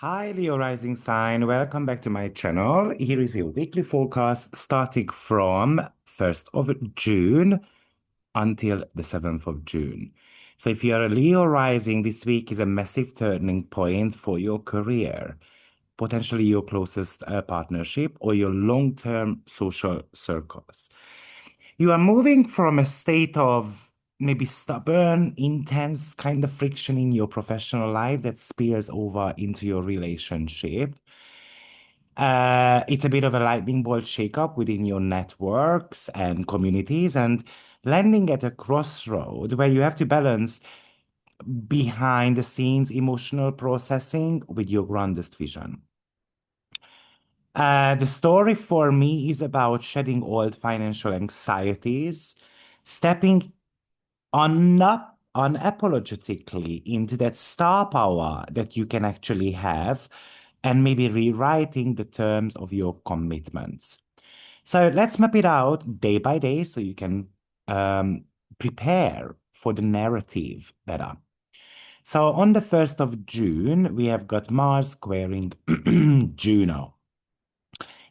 Hi, Leo Rising Sign. Welcome back to my channel. Here is your weekly forecast starting from 1st of June until the 7th of June. So if you are a Leo rising, this week is a massive turning point for your career, potentially your closest partnership or your long-term social circles. You are moving from a state of maybe stubborn, intense kind of friction in your professional life that spills over into your relationship. It's a bit of a lightning bolt shakeup within your networks and communities, and landing at a crossroad where you have to balance behind the scenes emotional processing with your grandest vision. The story for me is about shedding old financial anxieties, stepping unapologetically into that star power that you can actually have, and maybe rewriting the terms of your commitments. So let's map it out day by day so you can prepare for the narrative better. So on the 1st of June, we have got Mars squaring Juno.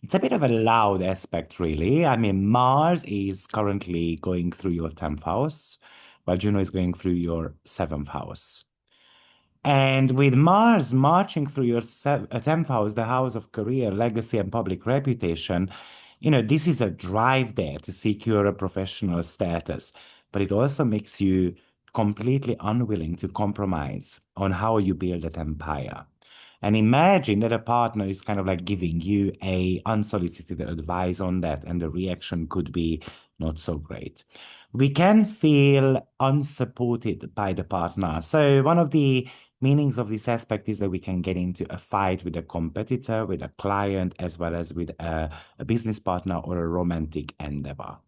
It's a bit of a loud aspect, really. I mean, Mars is currently going through your 10th house, while Juno is going through your 7th house. And with Mars marching through your 10th house, the house of career, legacy, and public reputation, this is a drive there to secure a professional status. But it also makes you completely unwilling to compromise on how you build that empire. And imagine that a partner is kind of like giving you a unsolicited advice on that, and the reaction could be not so great. We can feel unsupported by the partner. So one of the meanings of this aspect is that we can get into a fight with a competitor, with a client, as well as with a business partner or a romantic endeavor.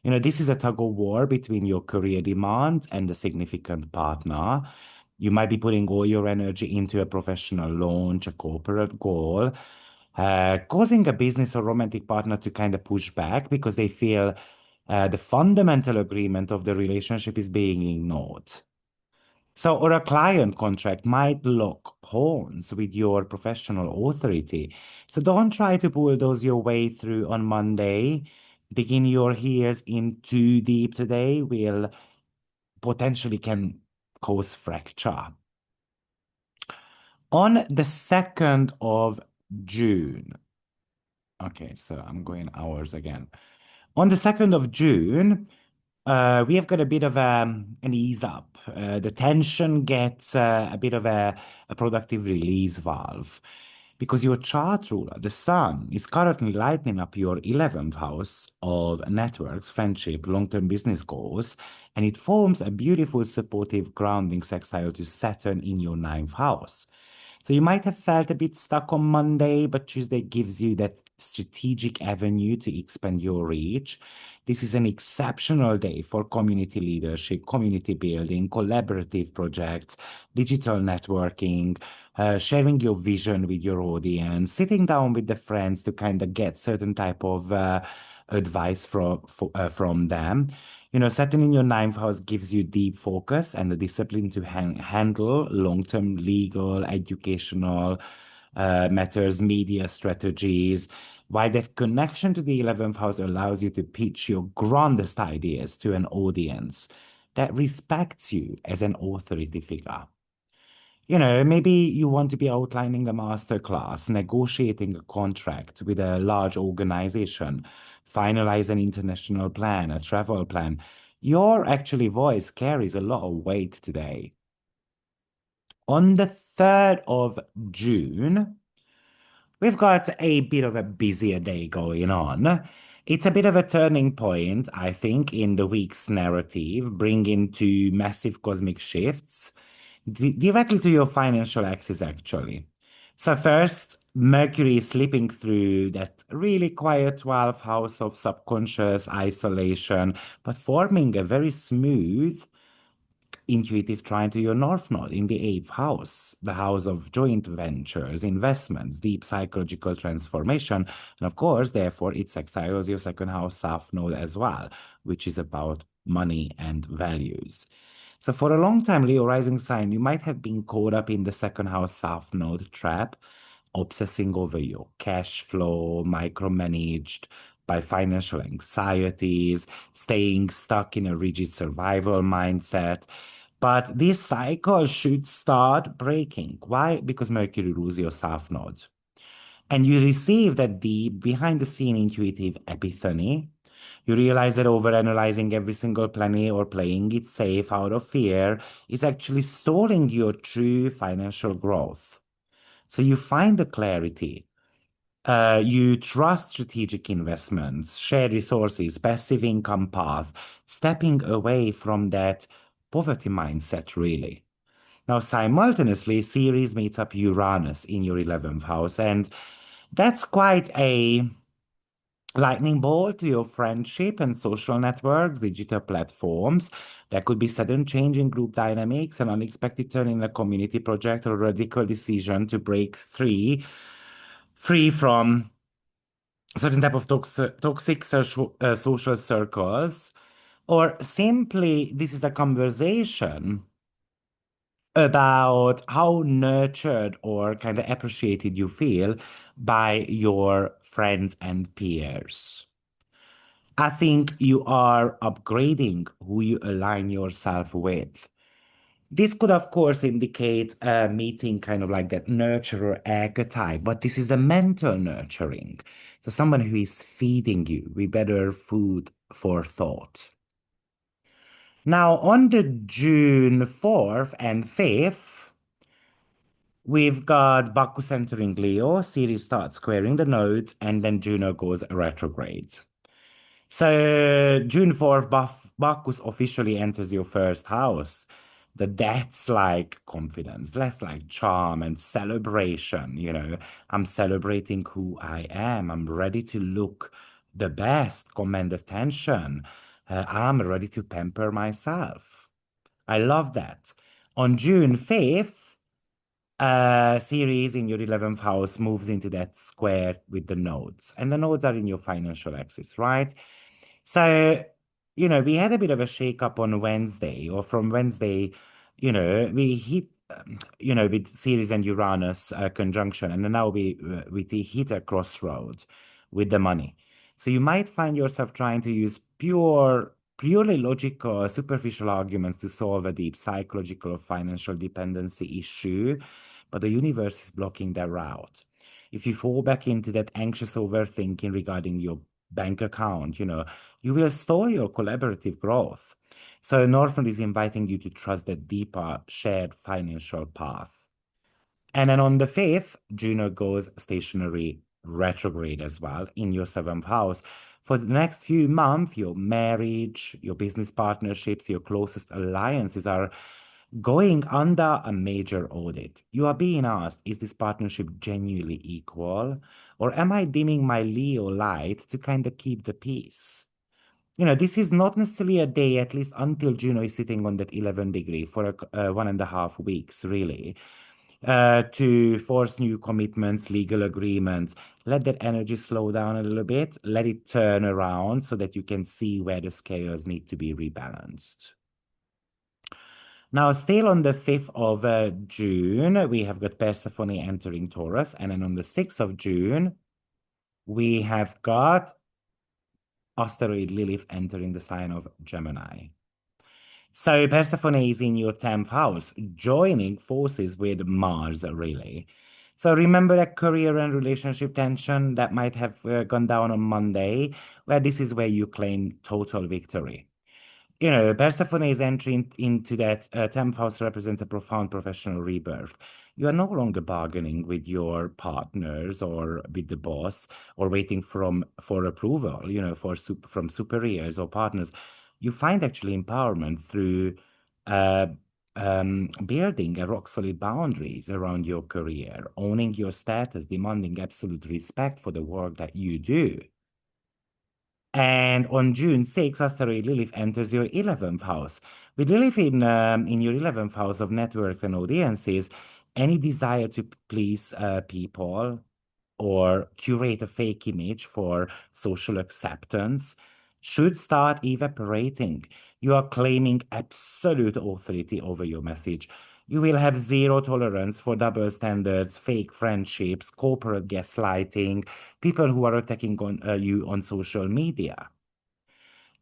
This is a tug of war between your career demands and the significant partner. You might be putting all your energy into a professional launch, a corporate goal, causing a business or romantic partner to kind of push back because they feel the fundamental agreement of the relationship is being ignored. So, or a client contract might lock horns with your professional authority. So don't try to bulldoze your way through on Monday. Digging your heels in too deep today will potentially can cause fracture. On the 2nd of June, okay, so I'm going hours again. On the 2nd of June, we have got a bit of an ease up. The tension gets a bit of a productive release valve because your chart ruler, the sun, is currently lighting up your 11th house of networks, friendship, long-term business goals, and it forms a beautiful, supportive, grounding sextile to Saturn in your 9th house. So you might have felt a bit stuck on Monday, but Tuesday gives you that strategic avenue to expand your reach. This is an exceptional day for community leadership, community building, collaborative projects, digital networking, sharing your vision with your audience, sitting down with the friends to kind of get certain type of advice from them. Saturn in your 9th house gives you deep focus and the discipline to handle long-term legal, educational matters, media strategies, while that connection to the 11th house allows you to pitch your grandest ideas to an audience that respects you as an authority figure. Maybe you want to be outlining a master class, negotiating a contract with a large organization, finalize an international plan, a travel plan. Your actually voice carries a lot of weight today. On the 3rd of June, we've got a bit of a busier day going on. It's a bit of a turning point, I think, in the week's narrative, bringing two massive cosmic shifts directly to your financial axis, actually. So, first, Mercury is slipping through that really quiet 12th house of subconscious isolation, but forming a very smooth intuitive trine to your north node in the 8th house, the house of joint ventures, investments, deep psychological transformation. And of course, therefore, it sextiles your second house south node as well, which is about money and values. So for a long time, Leo rising sign, you might have been caught up in the second house south node trap, obsessing over your cash flow, micromanaged by financial anxieties, staying stuck in a rigid survival mindset. But this cycle should start breaking. Why? Because Mercury rules your south node. And you receive that deep, behind the scene intuitive epiphany. You realize that overanalyzing every single planet or playing it safe out of fear is actually stalling your true financial growth. So you find the clarity. You trust strategic investments, shared resources, passive income path, stepping away from that poverty mindset, really. Now, simultaneously, Ceres meets up Uranus in your 11th house, and that's quite a lightning bolt to your friendship and social networks, digital platforms. There could be sudden change in group dynamics, an unexpected turn in a community project, or a radical decision to break free from certain type of toxic social circles, or simply this is a conversation about how nurtured or kind of appreciated you feel by your friends and peers. I think you are upgrading who you align yourself with. This could, of course, indicate meeting kind of like that nurturer archetype, but this is a mental nurturing. So someone who is feeding you with better food for thought. Now, on the June 4th and 5th, we've got Bacchus entering Leo, Ceres starts squaring the nodes, and then Juno goes retrograde. So June 4th, Bacchus officially enters your first house. That's like confidence, that's like charm and celebration. I'm celebrating who I am. I'm ready to look the best, command attention. I'm ready to pamper myself. I love that. On June 5th, Ceres in your 11th house moves into that square with the nodes, and the nodes are in your financial axis, right? So, we had a bit of a shake-up on Wednesday, or from Wednesday, we hit, with Ceres and Uranus conjunction, and then now we hit a crossroads with the money. So you might find yourself trying to use purely logical, superficial arguments to solve a deep psychological or financial dependency issue, but the universe is blocking that route. If you fall back into that anxious overthinking regarding your bank account, you will stall your collaborative growth. So Northland is inviting you to trust that deeper shared financial path. And then on the 5th, Juno goes stationary retrograde as well in your 7th house. For the next few months, your marriage, your business partnerships, your closest alliances are going under a major audit. You are being asked, is this partnership genuinely equal? Or am I dimming my Leo light to kind of keep the peace? This is not necessarily a day, at least until Juno is sitting on that 11 degree for 1.5 weeks, really, to force new commitments, legal agreements. Let that energy slow down a little bit, let it turn around so that you can see where the scales need to be rebalanced. Now, still on the 5th of June, we have got Persephone entering Taurus. And then on the 6th of June, we have got asteroid Lilith entering the sign of Gemini. So Persephone is in your 10th house, joining forces with Mars, really. So remember that career and relationship tension that might have gone down on Monday, where this is where you claim total victory. Persephone's entry into that 10th house represents a profound professional rebirth. You are no longer bargaining with your partners or with the boss or waiting for approval, from superiors or partners. You find actually empowerment through uh, building a rock solid boundaries around your career, owning your status, demanding absolute respect for the work that you do. And on June 6th, asteroid Lilith enters your 11th house. With Lilith in your 11th house of networks and audiences, any desire to please people or curate a fake image for social acceptance should start evaporating. You are claiming absolute authority over your message. You will have zero tolerance for double standards, fake friendships, corporate gaslighting, people who are attacking you on social media.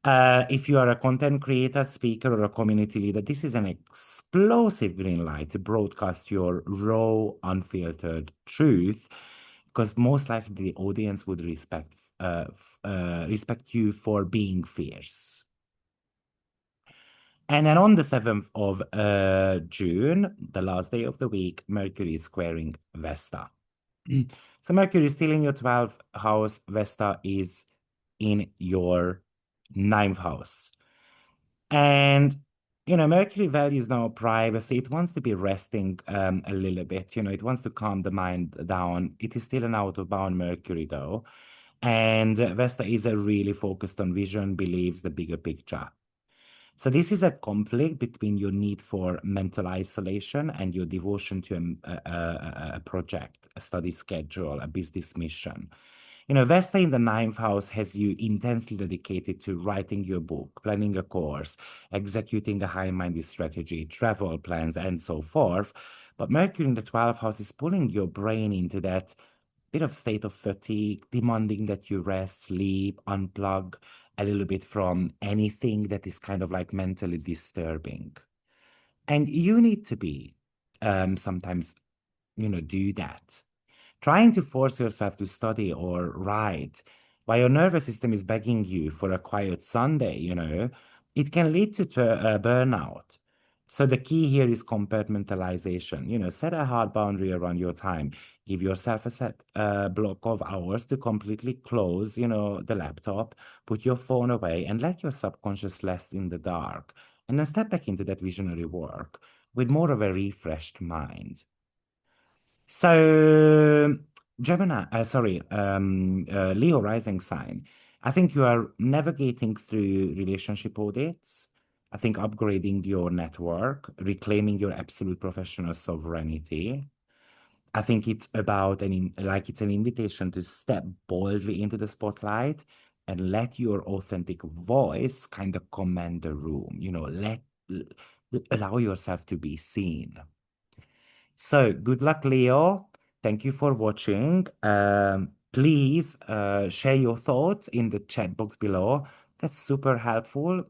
If you are a content creator, speaker, or a community leader, this is an explosive green light to broadcast your raw, unfiltered truth, because most likely the audience would respect you for being fierce. And then on the 7th of June, the last day of the week, Mercury is squaring Vesta. So Mercury is still in your 12th house. Vesta is in your ninth house. And, Mercury values now privacy. It wants to be resting a little bit. It wants to calm the mind down. It is still an out of bound Mercury, though. And Vesta is a really focused on vision, believes the bigger picture. So this is a conflict between your need for mental isolation and your devotion to a project, a study schedule, a business mission. Vesta in the ninth house has you intensely dedicated to writing your book, planning a course, executing a high-minded strategy, travel plans, and so forth. But Mercury in the 12th house is pulling your brain into that bit of state of fatigue, demanding that you rest, sleep, unplug a little bit from anything that is kind of like mentally disturbing. And you need to be sometimes, do that. Trying to force yourself to study or write while your nervous system is begging you for a quiet Sunday, it can lead to burnout. So the key here is compartmentalization. Set a hard boundary around your time. Give yourself a set block of hours to completely close, the laptop, put your phone away, and let your subconscious rest in the dark. And then step back into that visionary work with more of a refreshed mind. So, Leo rising sign. I think you are navigating through relationship audits. I think upgrading your network, reclaiming your absolute professional sovereignty. I think it's about it's an invitation to step boldly into the spotlight and let your authentic voice kind of command the room. Allow yourself to be seen. So good luck, Leo. Thank you for watching. Please share your thoughts in the chat box below. That's super helpful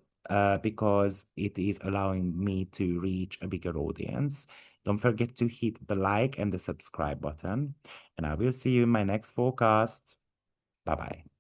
because it is allowing me to reach a bigger audience. Don't forget to hit the like and the subscribe button. And I will see you in my next forecast. Bye bye.